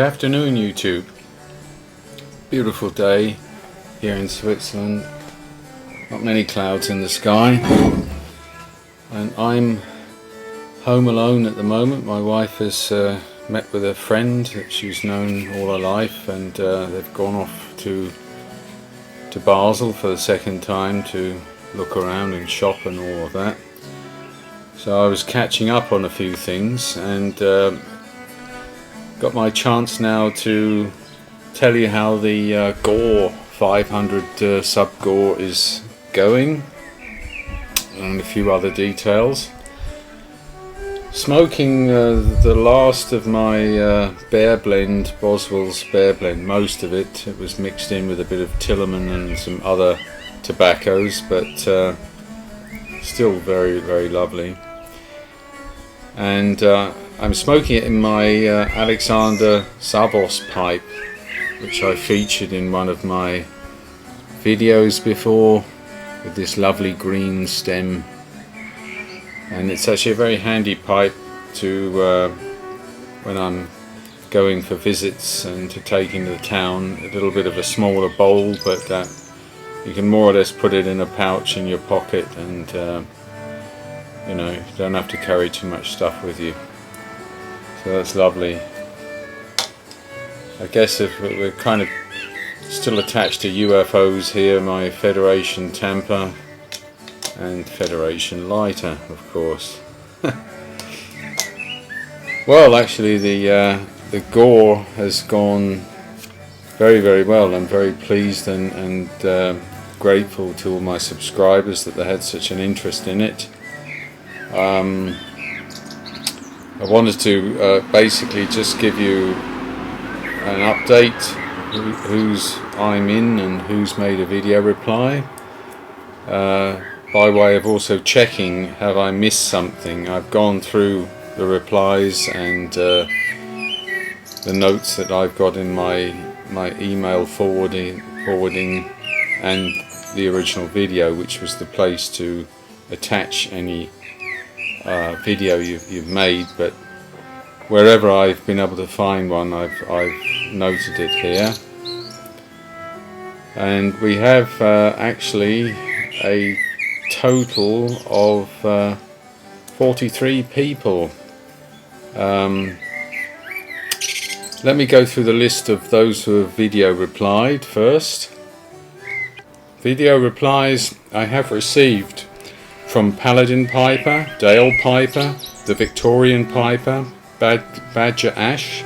afternoon, YouTube. Beautiful day here in Switzerland. Not many clouds in the sky. And I'm home alone at the moment. My wife has met with a friend that she's known all her life, and they've gone off to Basel for the second time to look around and shop and all of that. So I was catching up on a few things, and got my chance now to tell you how the GAW 500 Sub GAW is going, and a few other details. Smoking the last of my Bear Blend, Boswell's Bear Blend, most of it. It was mixed in with a bit of Tillerman and some other tobaccos, but still very, very lovely. And I'm smoking it in my Alexander Savos pipe, which I featured in one of my videos before, with this lovely green stem. And it's actually a very handy pipe to when I'm going for visits and to take into the town. A little bit of a smaller bowl, but you can more or less put it in a pouch in your pocket, and you know, you don't have to carry too much stuff with you. So that's lovely. I guess if we're kind of still attached to UFOs here, my Federation Tampa and Federation lighter, of course. Well, actually the GAW has gone very, very well. I'm very pleased and grateful to all my subscribers that they had such an interest in it. I wanted to basically just give you an update who's I'm in and who's made a video reply, by way of also checking, have I missed something. I've gone through the replies and the notes that I've got in my email forwarding and the original video, which was the place to attach any video you've made, but wherever I've been able to find one, I've noted it here. And we have actually a total of 43 people. Let me go through the list of those who have video replied first. Video replies I have received from Paladin Piper, Dale Piper, the Victorian Piper, Badger Ash,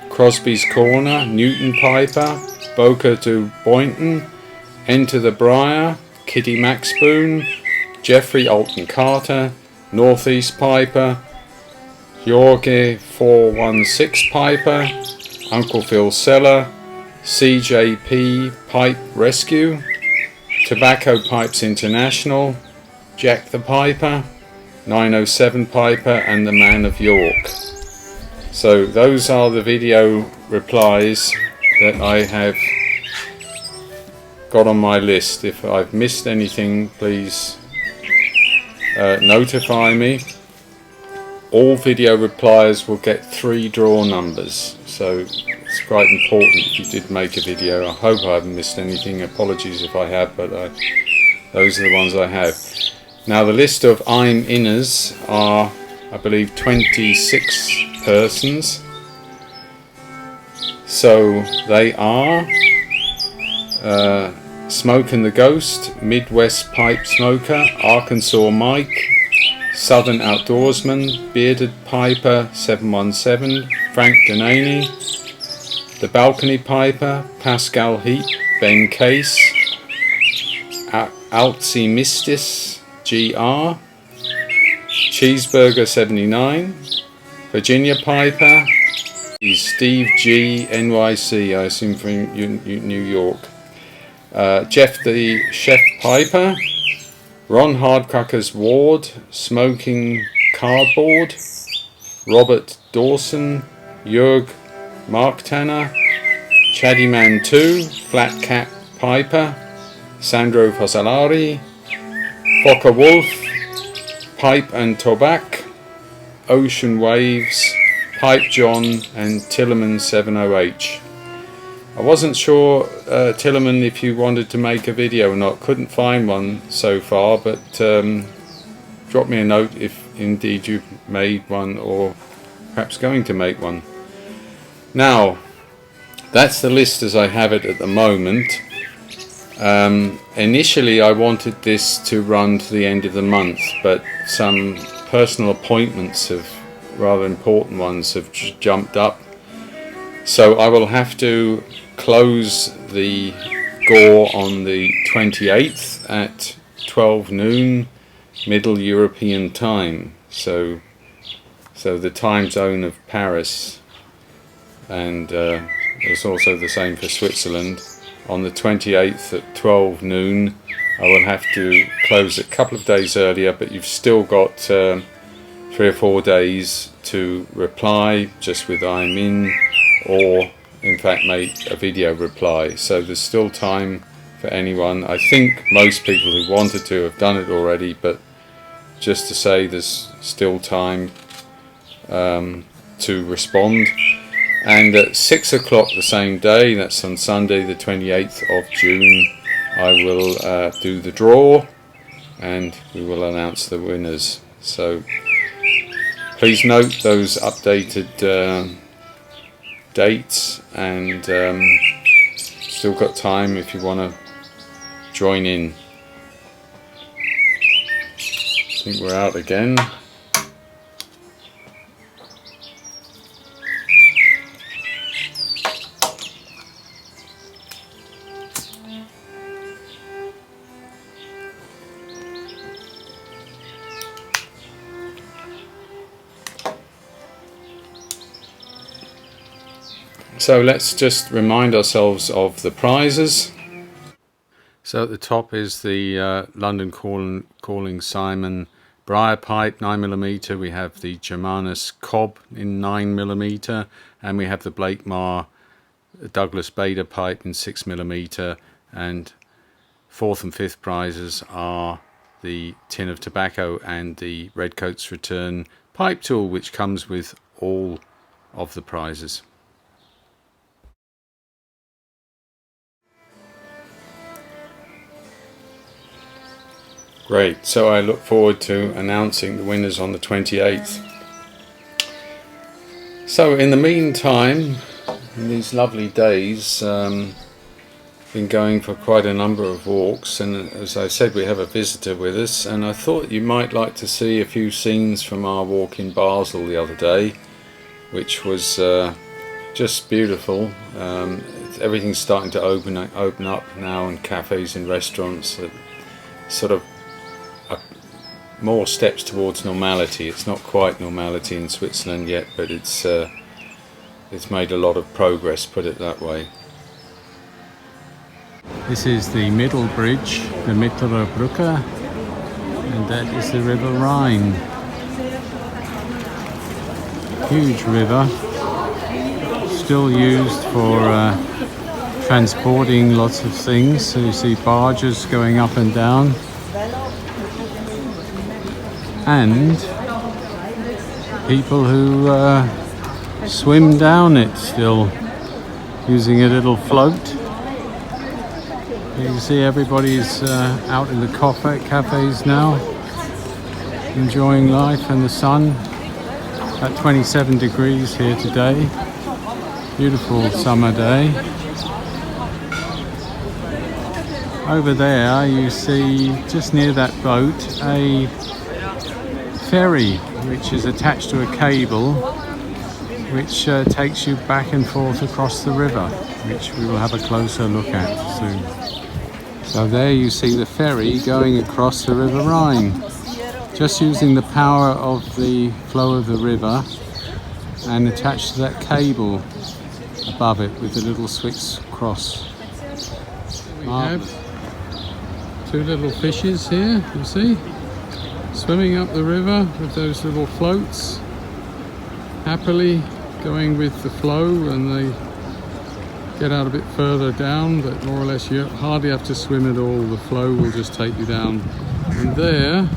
Crosby's Corner, Newton Piper, Boca to Boynton, Enter the Briar, Kitty Maxboon, Jeffrey Alton Carter, Northeast Piper, Jorge 416 Piper, Uncle Phil Seller, CJP Pipe Rescue, Tobacco Pipes International, Jack the Piper, 907 Piper, and the Man of York. So those are the video replies that I have got on my list. If I've missed anything, please notify me. All video replies will get 3 draw numbers, so it's quite important if you did make a video. I hope I haven't missed anything. Apologies if I have, but those are the ones I have. Now the list of I'm inners are, I believe, 26 persons. So they are Smoking the Ghost, Midwest Pipe Smoker, Arkansas Mike, Southern Outdoorsman, Bearded Piper 717, Frank Denaney, The Balcony Piper, Pascal Heap, Ben Case, Altsy Mistis GR, Cheeseburger 79, Virginia Piper, Steve G NYC, I assume from New York, Jeff the Chef Piper, Ron Hardcrackers Ward, Smoking Cardboard, Robert Dawson, Jörg Marktanner, Chaddyman 2, Flat Cat Piper, Sandro Fosalari, Fokker Wolf, Pipe and Tobac, Ocean Waves, Pipe John and Tillerman 70H. I wasn't sure, Tillerman, if you wanted to make a video or not. Couldn't find one so far, but drop me a note if indeed you've made one or perhaps going to make one. Now, that's the list as I have it at the moment. Initially I wanted this to run to the end of the month, but some personal appointments, rather important ones, have jumped up. So I will have to close the GAW on the 28th at 12 noon Middle European time. So the time zone of Paris, and it's also the same for Switzerland. On the 28th at 12 noon I will have to close a couple of days earlier, but you've still got 3 or 4 days to reply just with I'm in, or in fact make a video reply. So there's still time for anyone. I think most people who wanted to have done it already, but just to say there's still time to respond. And at 6 o'clock the same day, that's on Sunday the 28th of June, I will do the draw and we will announce the winners. So please note those updated dates, and still got time if you want to join in. I think we're out again. So let's just remind ourselves of the prizes. So at the top is the London Calling Simon Briar pipe 9mm. We have the Germanus Cobb in 9mm, and we have the Blakemar Douglas Bader pipe in 6mm. And 4th and 5th prizes are the tin of tobacco and the Redcoats Return pipe tool, which comes with all of the prizes. Great, so I look forward to announcing the winners on the 28th. So in the meantime, in these lovely days, been going for quite a number of walks, and as I said, we have a visitor with us, and I thought you might like to see a few scenes from our walk in Basel the other day, which was just beautiful. Everything's starting to open up now in cafes and restaurants, sort of more steps towards normality. It's not quite normality in Switzerland yet, but it's made a lot of progress, put it that way. This is the middle bridge, the Mittlere Brücke, and that is the River Rhine. Huge river, still used for transporting lots of things. So you see barges going up and down, and people who swim down it still, using a little float. You can see everybody's out in the cafes now, enjoying life and the sun. At 27 degrees here today, beautiful summer day. Over there you see, just near that boat, a ferry which is attached to a cable which takes you back and forth across the river, which we will have a closer look at soon. So there you see the ferry going across the River Rhine, just using the power of the flow of the river and attached to that cable above it with the little Swiss cross. We have 2 little fishes here, you see, swimming up the river with those little floats, happily going with the flow, and they get out a bit further down, but more or less you hardly have to swim at all. The flow will just take you down. And there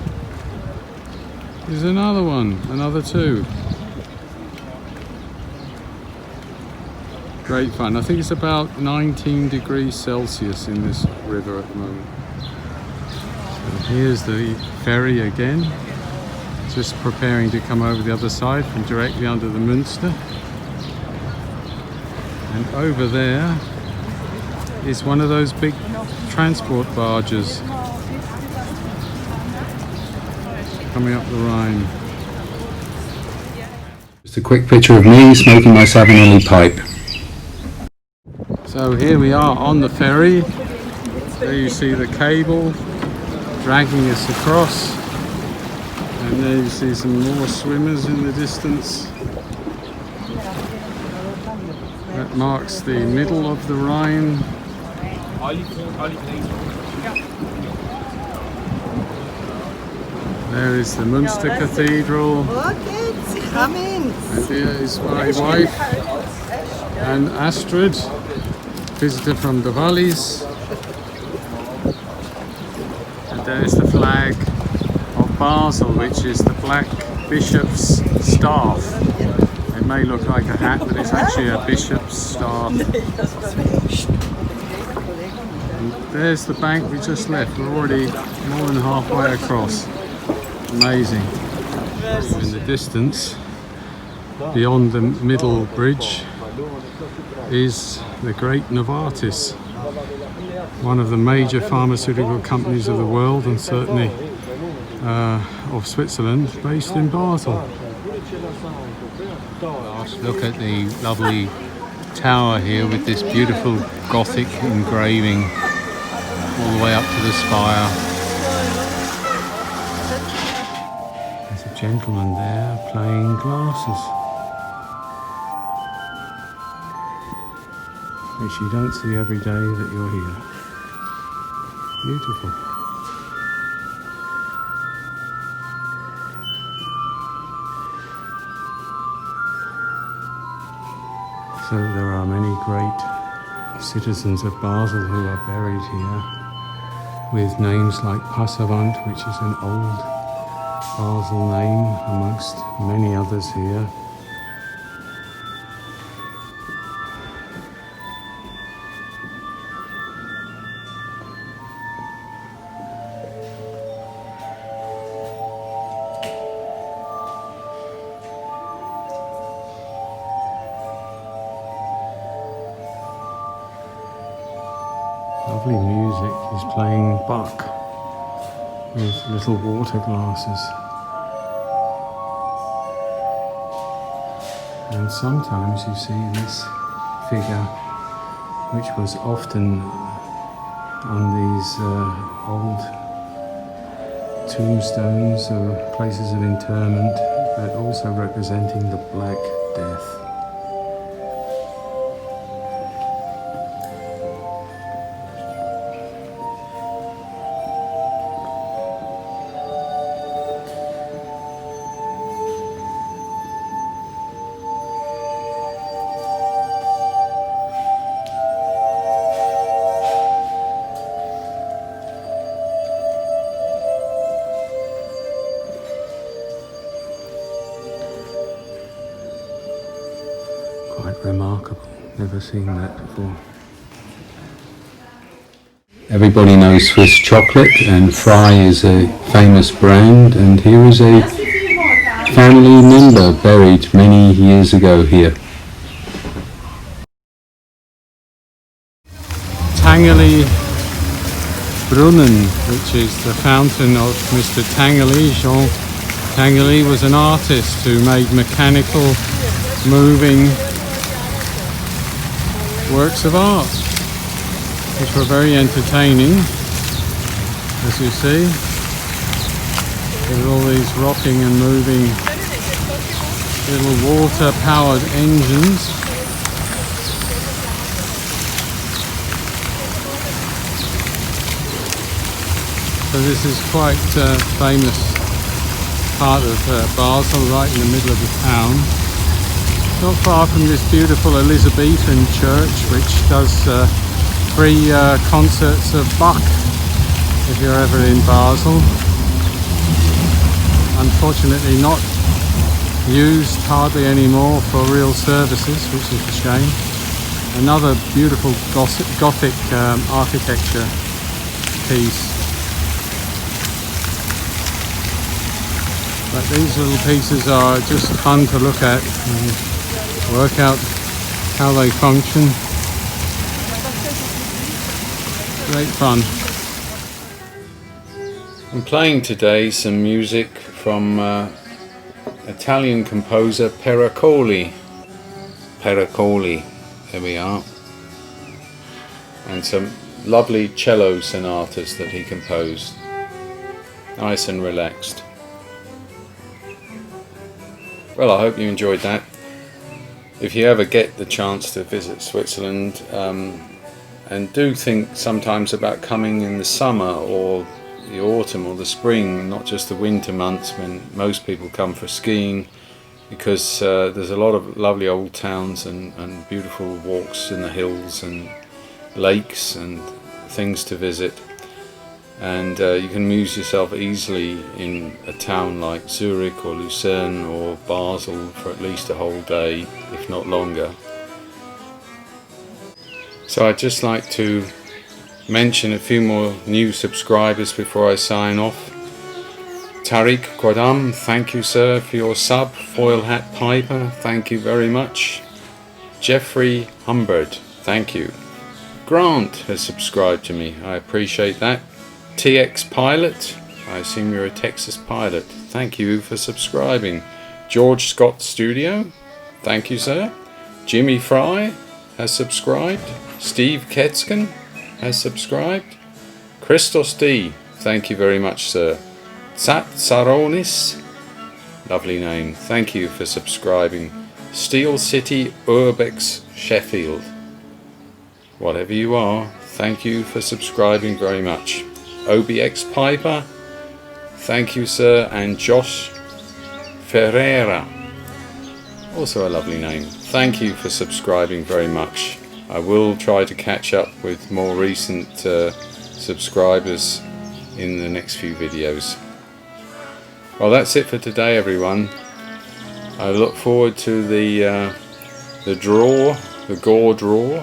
is another one, another 2. Great fun. I think it's about 19 degrees Celsius in this river at the moment. So here's the ferry again, just preparing to come over the other side from directly under the Münster. And over there is one of those big transport barges coming up the Rhine. Just a quick picture of me smoking my Savinelli pipe. So here we are on the ferry. There you see the cable dragging us across, and there you see some more swimmers in the distance. That marks the middle of the Rhine. There is the Münster Cathedral. Come in. And here is my wife and Astrid, visitor from the Valleys. And there's the flag of Basel, which is the Black Bishop's staff. It may look like a hat, but it's actually a bishop's staff. And there's the bank we just left. We're already more than halfway across. Amazing. In the distance, beyond the middle bridge, is the great Novartis, one of the major pharmaceutical companies of the world, and certainly of Switzerland, based in Basel. Look at the lovely tower here with this beautiful Gothic engraving all the way up to the spire. There's a gentleman there playing glasses, which you don't see every day that you're here. Beautiful. So there are many great citizens of Basel who are buried here, with names like Passavant, which is an old Basel name, amongst many others here. Lovely music is playing Bach with little water glasses. And sometimes you see this figure, which was often on these old tombstones or places of interment, but also representing the Black Death. Quite remarkable, never seen that before. Everybody knows Swiss chocolate, and Fry is a famous brand, and here is a family member buried many years ago here. Tangerli Brunnen, which is the fountain of Mr. Tangerli. Jean Tangerli was an artist who made mechanical, moving works of art, which were very entertaining, as you see, with all these rocking and moving little water-powered engines. So this is quite a famous part of Basel, right in the middle of the town. Not far from this beautiful Elizabethan church, which does free concerts of Bach, if you're ever in Basel. Unfortunately not used hardly anymore for real services, which is a shame. Another beautiful Gothic architecture piece. But these little pieces are just fun to look at and work out how they function. Great fun. I'm playing today some music from Italian composer Pericoli. There we are. And some lovely cello sonatas that he composed. Nice and relaxed. Well, I hope you enjoyed that. If you ever get the chance to visit Switzerland, and do think sometimes about coming in the summer or the autumn or the spring, not just the winter months when most people come for skiing, because there's a lot of lovely old towns and beautiful walks in the hills and lakes and things to visit, and you can amuse yourself easily in a town like Zurich or Lucerne or Basel for at least a whole day, if not longer. So I'd just like to mention a few more new subscribers before I sign off. Tariq Quadam, thank you sir for your sub. Foil Hat Piper, thank you very much. Jeffrey Humbert, thank you. Grant has subscribed to me, I appreciate that. TX Pilot, I assume you're a Texas pilot, thank you for subscribing. George Scott Studio, thank you sir. Jimmy Fry has subscribed. Steve Ketskin has subscribed. Christos D, thank you very much sir. Sat Saronis, lovely name, thank you for subscribing. Steel City Urbex Sheffield, whatever you are, thank you for subscribing very much. OBX Piper, thank you sir. And Josh Ferreira, also a lovely name, thank you for subscribing very much. I will try to catch up with more recent subscribers in the next few videos. Well, that's it for today everyone. I look forward to the draw, the GAW draw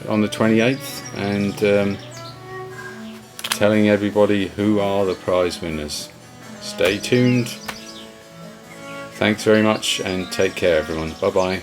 on the 28th, and telling everybody who are the prize winners. Stay tuned. Thanks very much and take care everyone. Bye bye.